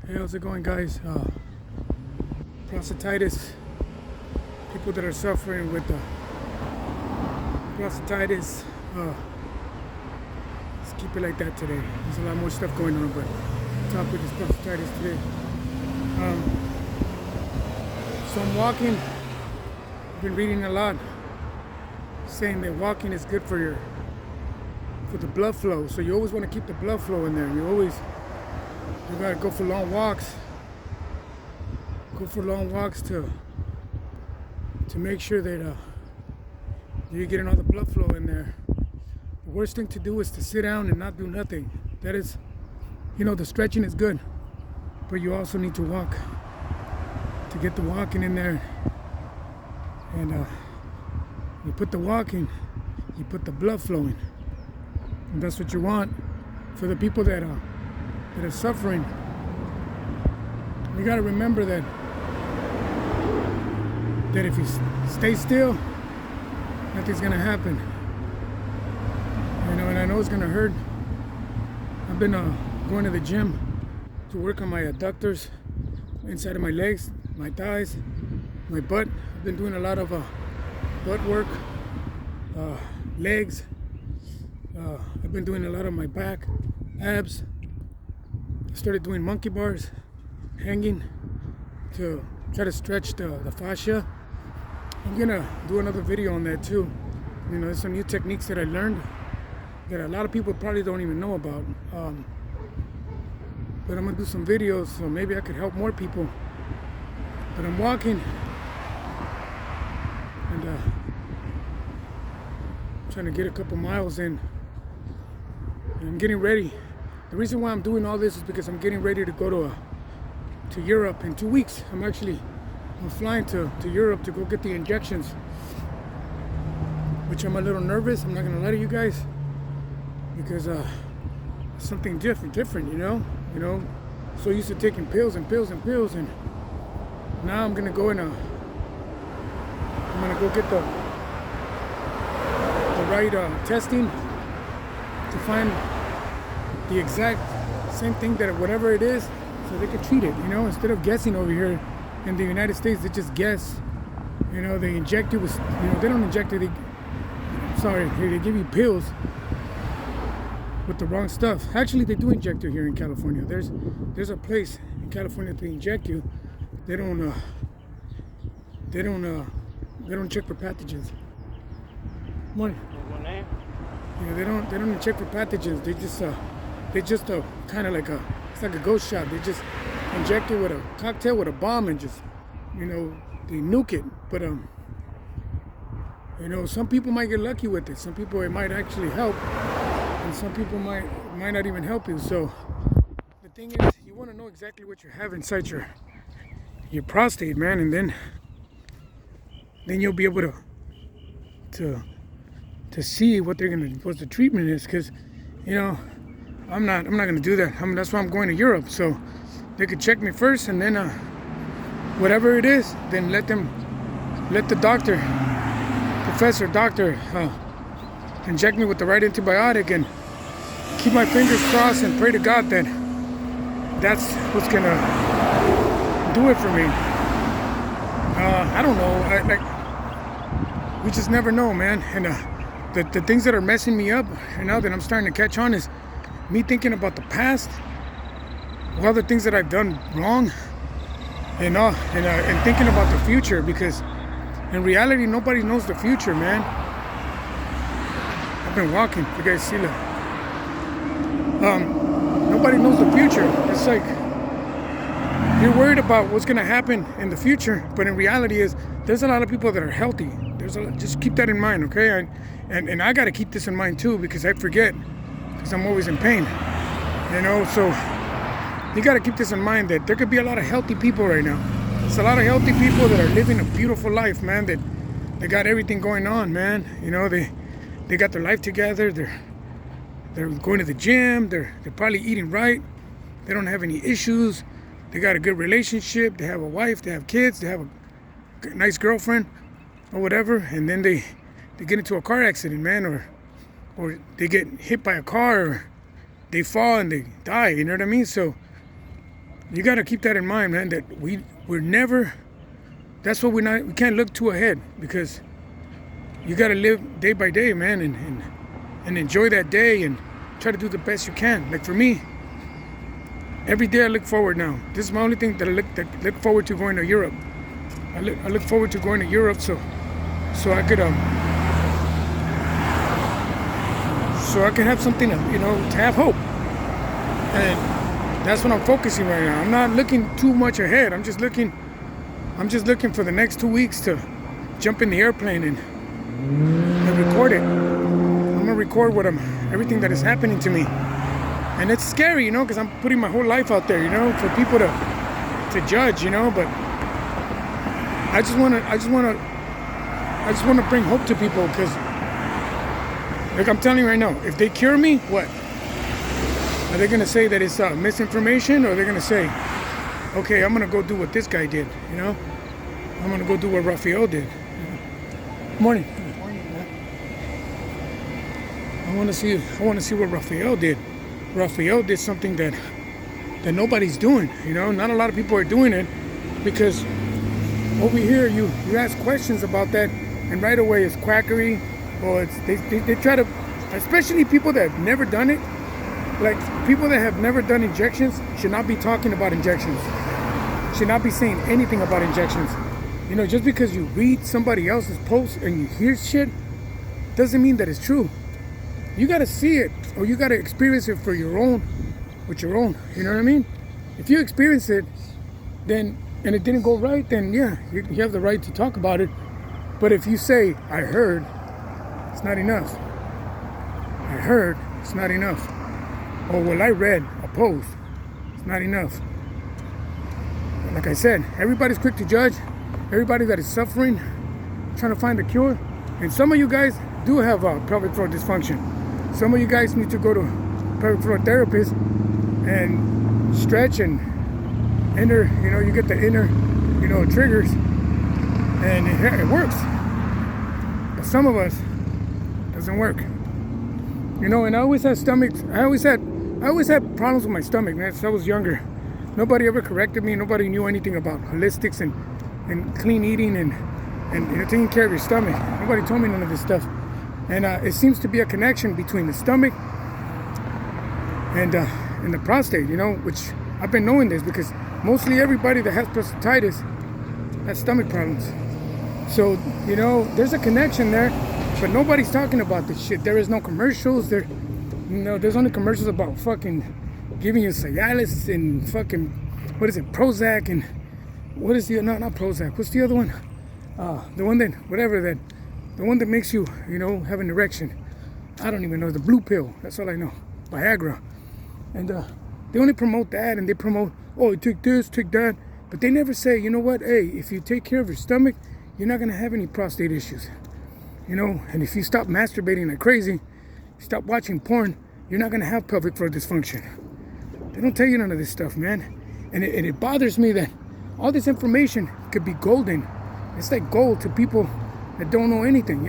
Hey, how's it going, guys? Prostatitis. People that are suffering with prostatitis. Let's keep it like that today. There's a lot more stuff going on, but the topic is prostatitis today. So I'm walking. I've been reading a lot, saying that walking is good for the blood flow. So you always want to keep the blood flow in there. You gotta go for long walks. Go for long walks to make sure that you're getting all the blood flow in there. The worst thing to do is to sit down and not do nothing. That is, the stretching is good, but you also need to walk to get the walking in there. And you put the walking, you put the blood flowing, and that's what you want for the people that are suffering. You got to remember that if you stay still, nothing's gonna happen. And I know it's gonna hurt. I've been going to the gym to work on my adductors, inside of my legs, my thighs, my butt. I've been doing a lot of butt work, legs. I've been doing a lot of my back, abs. I started doing monkey bars, hanging, to try to stretch the fascia. I'm gonna do another video on that too. There's some new techniques that I learned that a lot of people probably don't even know about. But I'm gonna do some videos so maybe I could help more people. But I'm walking and trying to get a couple miles in. And I'm getting ready. The reason why I'm doing all this is because I'm getting ready to go to Europe in 2 weeks. I'm flying to Europe to go get the injections, which I'm a little nervous. I'm not gonna lie to you guys, because something different, so used to taking pills and now I'm gonna go get the right testing to find the exact same thing, that whatever it is, so they can treat it, instead of guessing over here in the United States. They just guess, they inject you with, they don't inject you, they give you pills with the wrong stuff. Actually, they do inject you here in California. There's a place in California that they inject you. They don't check for pathogens. Morning. They don't check for pathogens. They just kind of like it's like a ghost shot. They just inject it with a cocktail, with a bomb, and just, they nuke it. But some people might get lucky with it. Some people, it might actually help, and some people might not even help you. So the thing is, you want to know exactly what you have inside your prostate, man, and then you'll be able to see what the treatment is, because I'm not gonna do that. That's why I'm going to Europe, so they could check me first, and then whatever it is, then let the doctor inject me with the right antibiotic, and keep my fingers crossed and pray to God that that's what's gonna do it for me. I don't know. We just never know, man. And the things that are messing me up, and now that I'm starting to catch on, is me thinking about the past, all the things that I've done wrong, and thinking about the future, because in reality, nobody knows the future, man. I've been walking, you guys see that. Nobody knows the future. It's like you're worried about what's gonna happen in the future, but in reality, there's a lot of people that are healthy. Just keep that in mind, okay? And I gotta keep this in mind too, because I forget, because I'm always in pain, so you got to keep this in mind, that there could be a lot of healthy people right now. There's a lot of healthy people that are living a beautiful life, man, that they got everything going on, man. They got their life together. They're going to the gym. They're probably eating right. They don't have any issues. They got a good relationship. They have a wife. They have kids. They have a nice girlfriend or whatever. And then they get into a car accident, man, or they get hit by a car, or they fall and they die. You know what I mean? So You got to keep that in mind, man, that we're never, that's what we can't look too ahead, because you got to live day by day, man, and enjoy that day and try to do the best you can. Like for me, every day I look forward now. This is my only thing that I look forward to, going to Europe. I look forward to going to Europe so I could have something to, to have hope. And that's what I'm focusing right now. I'm not looking too much ahead. I'm just looking for the next 2 weeks to jump in the airplane and record it. I'm gonna record everything that is happening to me. And it's scary, because I'm putting my whole life out there, for people to judge, but I just want to bring hope to people, because like I'm telling you right now, if they cure me, what? Are they going to say that it's misinformation, or are they going to say, okay, I'm going to go do what this guy did, I'm going to go do what Raphael did. Morning. Morning, man. I want to see what Raphael did. Raphael did something that nobody's doing, Not a lot of people are doing it, because over here you ask questions about that, and right away it's quackery, or they try to, especially people that have never done it. Like people that have never done injections should not be talking about injections, should not be saying anything about injections. Just because you read somebody else's post and you hear shit doesn't mean that it's true. You got to see it, or you got to experience it with your own, you know what I mean? If you experience it, and it didn't go right, then yeah, you have the right to talk about it. But if you say, I heard, it's not enough. I heard, it's not enough. Or, well, I read a post, it's not enough. Like I said, everybody's quick to judge. Everybody that is suffering, trying to find a cure. And some of you guys do have pelvic floor dysfunction. Some of you guys need to go to a pelvic floor therapist and stretch and you get the inner, triggers, and it works. But some of us, it doesn't work. And I always had I always had problems with my stomach, man, since I was younger. Nobody ever corrected me. Nobody knew anything about holistics and clean eating and taking care of your stomach. Nobody told me none of this stuff. And it seems to be a connection between the stomach and the prostate, which I've been knowing this because mostly everybody that has prostatitis has stomach problems. So, there's a connection there, but nobody's talking about this shit. There is no commercials. There's only commercials about fucking giving you Cialis and fucking, what is it, Prozac, and what is not Prozac, what's the other one? The one that makes you, have an erection. I don't even know, the blue pill, that's all I know, Viagra. And they only promote that, and they promote, oh, take this, take that, but they never say, you know what, hey, if you take care of your stomach, you're not gonna have any prostate issues. And if you stop masturbating like crazy, stop watching porn, you're not gonna have pelvic floor dysfunction. They don't tell you none of this stuff, man. And it bothers me that all this information could be golden. It's like gold to people that don't know anything.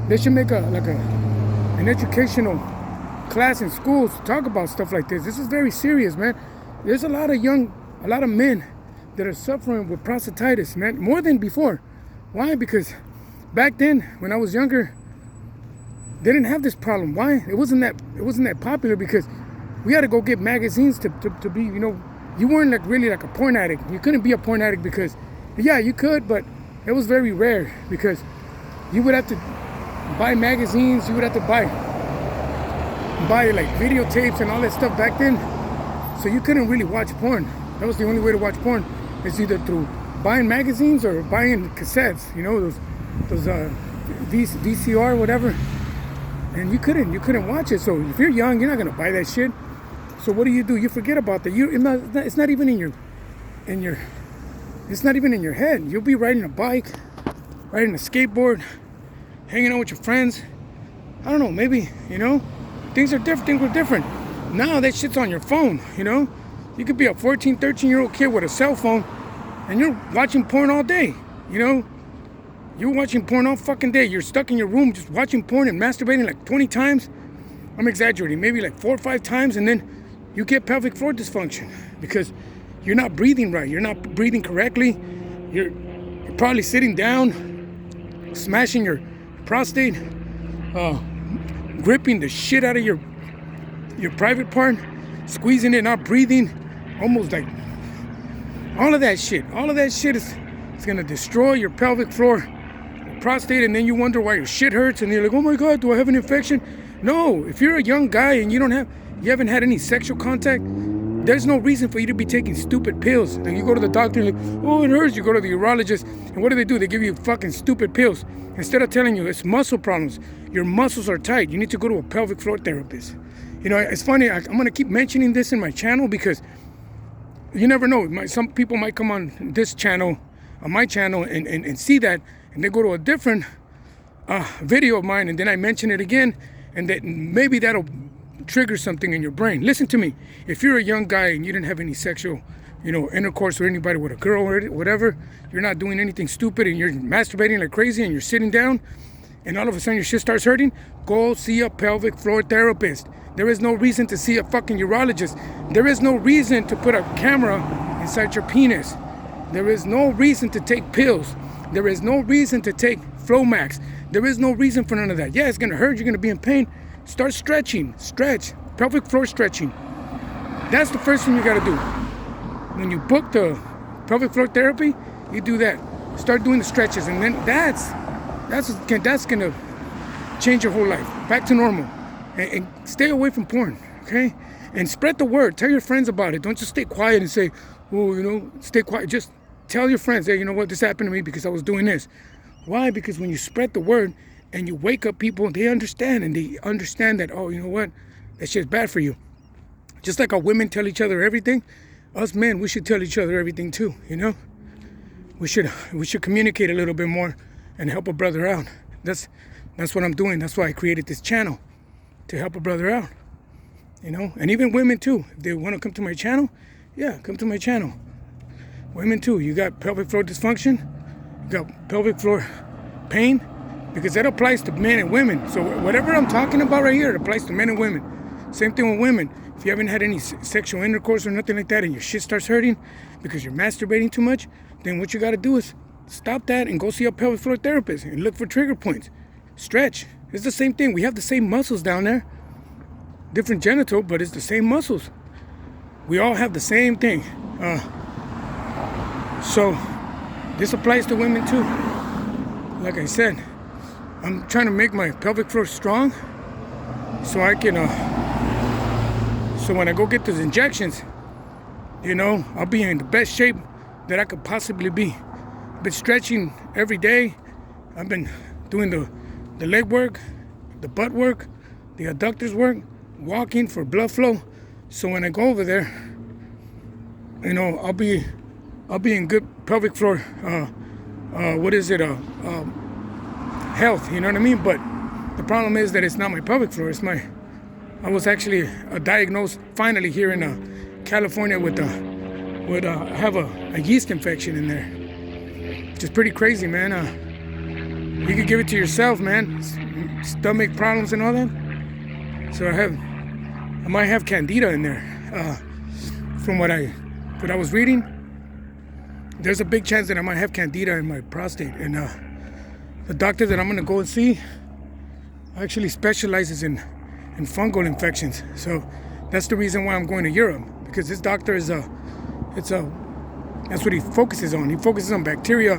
They should make an educational class in schools to talk about stuff like this. This is very serious, man. There's a lot of men that are suffering with prostatitis, man, more than before. Why? Because back then, when I was younger, they didn't have this problem. Why? It wasn't that popular, because we had to go get magazines to be, you weren't really like a porn addict. You couldn't be a porn addict because, yeah, you could, but it was very rare, because you would have to buy magazines, you would have to buy like videotapes and all that stuff back then. So you couldn't really watch porn. That was the only way to watch porn. It's either through buying magazines or buying cassettes, those VCR, whatever. And you couldn't watch it. So if you're young, you're not gonna buy that shit. So what do? You forget about that. It's not even in your head. You'll be riding a bike, riding a skateboard, hanging out with your friends. I don't know, maybe, things are different. Things were different. Now that shit's on your phone, You could be a 14, 13-year-old kid with a cell phone, and you're watching porn all day, You're watching porn all fucking day. You're stuck in your room just watching porn and masturbating like 20 times. I'm exaggerating, maybe like 4 or 5 times, and then you get pelvic floor dysfunction because you're not breathing right. You're not breathing correctly. You're probably sitting down, smashing your prostate, gripping the shit out of your private part, squeezing it, not breathing, almost like all of that shit. All of that shit is gonna destroy your pelvic floor, your prostate, and then you wonder why your shit hurts, and you're like, oh my God, do I have an infection? No, if you're a young guy and you haven't had any sexual contact, there's no reason for you to be taking stupid pills. And you go to the doctor and like, oh, it hurts. You go to the urologist, and what do? They give you fucking stupid pills. Instead of telling you it's muscle problems, your muscles are tight, you need to go to a pelvic floor therapist. You know, it's funny, I'm going to keep mentioning this in my channel because you never know. Some people might come on this channel, on my channel, and see that, and they go to a different video of mine, and then I mention it again, and that maybe that'll trigger something in your brain. Listen to me. If you're a young guy and you didn't have any sexual, intercourse with anybody, with a girl or whatever, you're not doing anything stupid, and you're masturbating like crazy, and you're sitting down, and all of a sudden your shit starts hurting, go see a pelvic floor therapist. There is no reason to see a fucking urologist. There is no reason to put a camera inside your penis. There is no reason to take pills. There is no reason to take Flomax. There is no reason for none of that. Yeah, it's gonna hurt, you're gonna be in pain. Start stretching, stretch, pelvic floor stretching. That's the first thing you gotta do. When you book the pelvic floor therapy, you do that. Start doing the stretches, and then that's gonna change your whole life. Back to normal. And stay away from porn, okay? And spread the word. Tell your friends about it. Don't just stay quiet and say, oh, stay quiet. Just tell your friends, hey, you know what? This happened to me because I was doing this. Why? Because when you spread the word and you wake up people, they understand. And they understand that, oh, you know what? That shit's bad for you. Just like our women tell each other everything, us men, we should tell each other everything too, We should communicate a little bit more and help a brother out. That's what I'm doing. That's why I created this channel. To help a brother out, and even women too. If they want to come to my channel, yeah, come to my channel. Women too. You got pelvic floor dysfunction, you got pelvic floor pain, because that applies to men and women. So whatever I'm talking about right here, it applies to men and women. Same thing with women. If you haven't had any sexual intercourse or nothing like that, and your shit starts hurting because you're masturbating too much, then what you got to do is stop that and go see a pelvic floor therapist and look for trigger points. Stretch. It's the same thing. We have the same muscles down there. Different genital, but it's the same muscles. We all have the same thing. So this applies to women too. Like I said, I'm trying to make my pelvic floor strong so I can, so when I go get those injections, I'll be in the best shape that I could possibly be. I've been stretching every day. I've been doing the leg work, the butt work, the adductors work, walking for blood flow. So when I go over there, I'll be in good pelvic floor, health, you know what I mean? But the problem is that it's not my pelvic floor, I was actually diagnosed finally here in California with have a yeast infection in there. Which is pretty crazy, man. You could give it to yourself, man. Stomach problems and all that. So I might have candida in there. From what I was reading, there's a big chance that I might have candida in my prostate. And the doctor that I'm gonna go and see actually specializes in fungal infections. So that's the reason why I'm going to Europe, because this doctor is that's what he focuses on. He focuses on bacteria.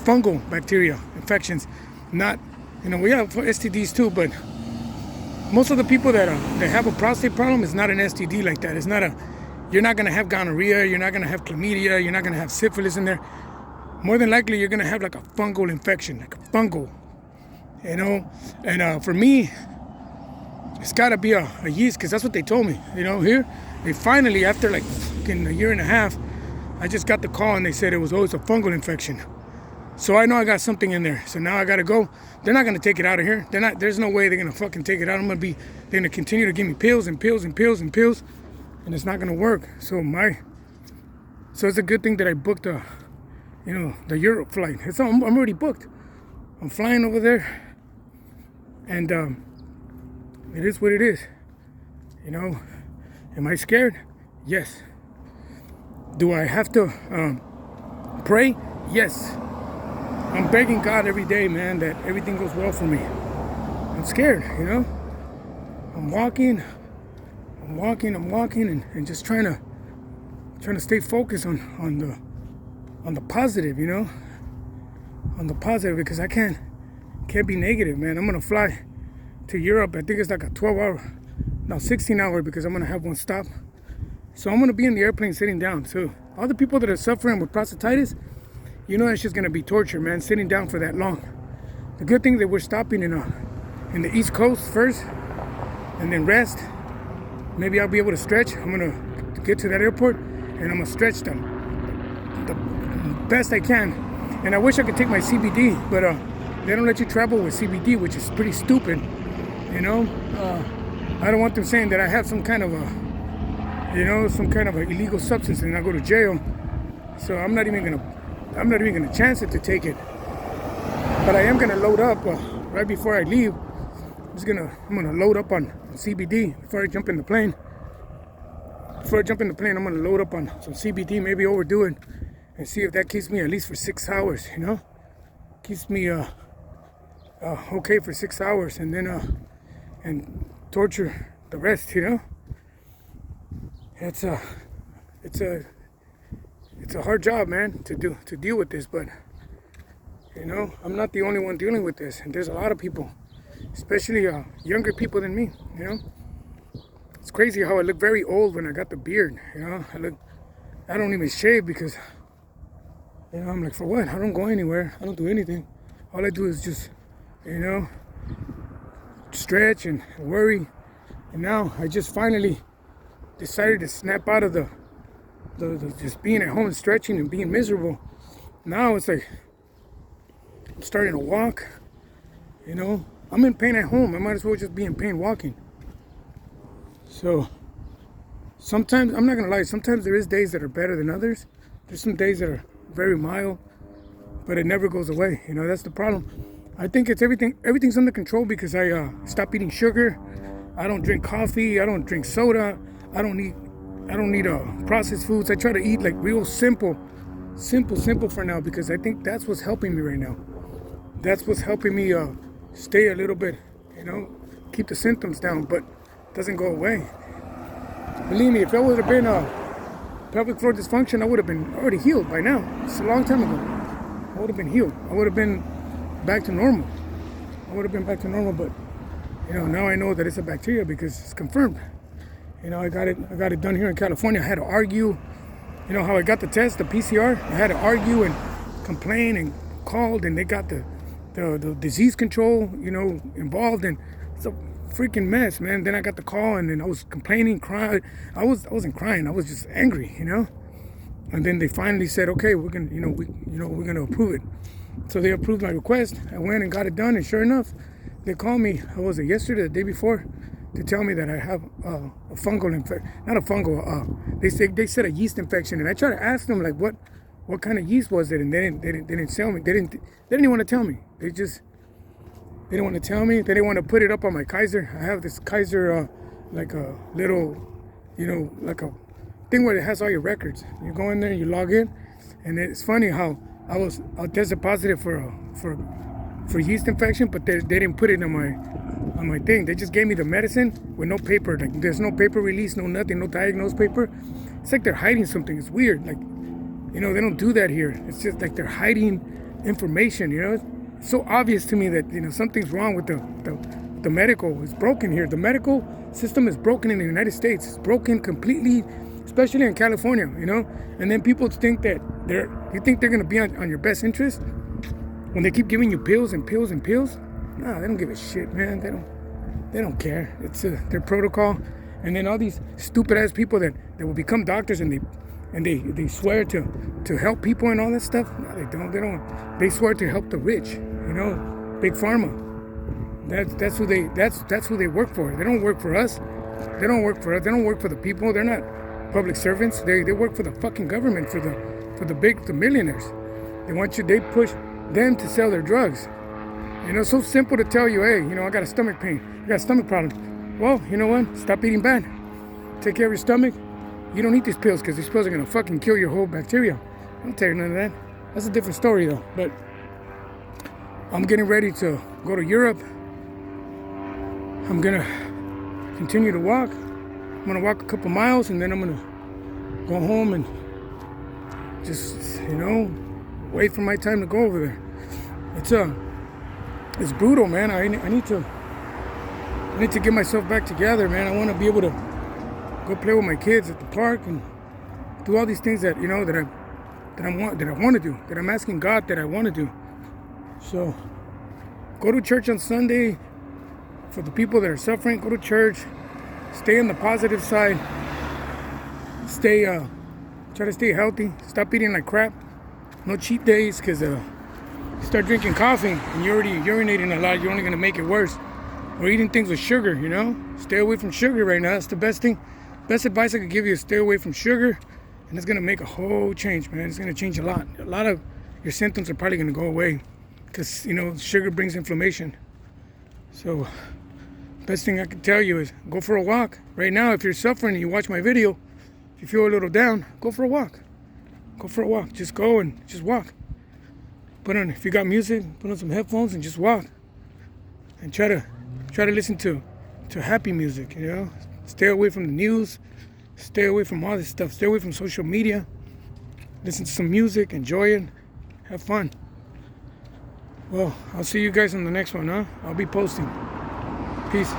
Fungal bacteria infections, not, we have STDs too, but most of the people that have a prostate problem is not an STD like that. It's not you're not going to have gonorrhea, you're not going to have chlamydia, you're not going to have syphilis in there. More than likely, you're going to have like a fungal infection, like a fungal, and for me, it's got to be a yeast, because that's what they told me, here, they finally, after like fucking a year and a half, I just got the call and they said it was always a fungal infection. So I know I got something in there. So now I gotta go. They're not gonna take it out of here. There's no way they're gonna fucking take it out. They're gonna continue to give me pills and pills and pills and pills, and it's not gonna work. So it's a good thing that I booked the Europe flight. I'm already booked. I'm flying over there, and it is what it is. Am I scared? Yes. Do I have to pray? Yes. I'm begging God every day, man, that everything goes well for me. I'm scared, you know. I'm walking, and just trying to stay focused on the positive, you know, on the positive, because I can't be negative, man. I'm gonna fly to Europe. I think it's like a 12-hour, no, 16-hour, because I'm gonna have one stop. So I'm gonna be in the airplane sitting down. So all the people that are suffering with prostatitis, you know, that's just gonna be torture, man, sitting down for that long. The good thing that we're stopping in the East Coast first, and then rest. Maybe I'll be able to stretch. I'm gonna get to that airport, and I'm gonna stretch them the best I can. And I wish I could take my CBD, but they don't let you travel with CBD, which is pretty stupid. You know, I don't want them saying that I have some kind of a illegal substance and I go to jail. So I'm not even gonna chance it to take it. But I am gonna load up right before I leave. I'm gonna load up on CBD before I jump in the plane. Before I jump in the plane, I'm gonna load up on some CBD, maybe overdo it, and see if that keeps me at least for 6 hours. You know, keeps me okay for 6 hours, and then and torture the rest. You know, it's a hard job, man, to deal with this, but you know, I'm not the only one dealing with this, and there's a lot of people, especially younger people than me. You know, it's crazy how I look very old when I got the beard. You know, I don't even shave because, you know, I'm like, for what? I don't go anywhere. I don't do anything. All I do is just, you know, stretch and worry. And now I just finally decided to snap out of the just being at home and stretching and being miserable. Now it's like I'm starting to walk. You know, I'm in pain at home. I might as well just be in pain walking. So sometimes, I'm not gonna lie, sometimes there is days that are better than others. There's some days that are very mild, but it never goes away. You know, that's the problem. I think it's everything's under control because I stopped eating sugar. I don't drink coffee. I don't drink soda. I don't need processed foods. I try to eat like real simple for now, because I think that's what's helping me right now. That's what's helping me stay a little bit, you know, keep the symptoms down, but it doesn't go away. Believe me, if I would have been pelvic floor dysfunction, I would have been already healed by now. It's a long time ago. I would have been healed. I would have been back to normal. But you know, now I know that it's a bacteria because it's confirmed. You know, I got it done here in California. I had to argue. You know how I got the test, the PCR? I had to argue and complain and called, and they got the disease control, you know, involved, and it's a freaking mess, man. Then I got the call, and then I was complaining, crying. I wasn't crying. I was just angry, you know. And then they finally said, okay, we're gonna approve it. So they approved my request. I went and got it done, and sure enough, they called me. How was it, yesterday, the day before, to tell me that I have a fungal infection. Not a fungal. They said a yeast infection, and I tried to ask them like what kind of yeast was it, and they didn't tell me. They didn't even want to tell me. They didn't want to tell me. They didn't want to put it up on my Kaiser. I have this Kaiser like a little, you know, like a thing where it has all your records. You go in there and you log in, and it's funny how I tested positive for yeast infection, but they didn't put it on my thing. They just gave me the medicine with no paper. Like, there's no paper release, no nothing, no diagnose paper. It's like they're hiding something. It's weird. Like, you know, they don't do that here. It's just like they're hiding information. You know, it's so obvious to me that, you know, something's wrong with the medical. It's broken here. The medical system is broken in the United States. It's broken completely, especially in California. You know, and then people think that you think they're gonna be on your best interest when they keep giving you pills and pills and pills. No, they don't give a shit, man. They don't care. It's their protocol. And then all these stupid ass people that will become doctors and they swear to help people and all that stuff. No, they don't. They swear to help the rich. You know, big pharma. That's who they work for. They don't work for us. They don't work for us. They don't work for the people. They're not public servants. They work for the fucking government, for the millionaires. They push them to sell their drugs. You know, it's so simple to tell you, hey, you know, I got a stomach pain, I got a stomach problem. Well, you know what? Stop eating bad. Take care of your stomach. You don't eat these pills because these pills are gonna fucking kill your whole bacteria. I don't tell you none of that. That's a different story though. But I'm getting ready to go to Europe. I'm gonna continue to walk. I'm gonna walk a couple miles and then I'm gonna go home and just, wait for my time to go over there. It's brutal, man. I need to get myself back together, man. I want to be able to go play with my kids at the park and do all these things that I want to do, that I'm asking God that I want to do. So go to church on Sunday. For the people that are suffering, go to church. Stay on the positive side. Try to stay healthy. Stop eating like crap. No cheat days, because you start drinking coffee and you're already urinating a lot. You're only gonna make it worse. Or eating things with sugar. Stay away from sugar right now. That's the best thing. Best advice I could give you is stay away from sugar, and it's gonna make a whole change, man. It's gonna change a lot. A lot of your symptoms are probably gonna go away, because sugar brings inflammation. So best thing I can tell you is go for a walk. Right now, if you're suffering and you watch my video, if you feel a little down, go for a walk. Go for a walk. Just go and just walk. If you got music, put on some headphones and just walk. And try to listen to happy music, Stay away from the news. Stay away from all this stuff. Stay away from social media. Listen to some music, enjoy it, have fun. Well, I'll see you guys on the next one, huh? I'll be posting. Peace.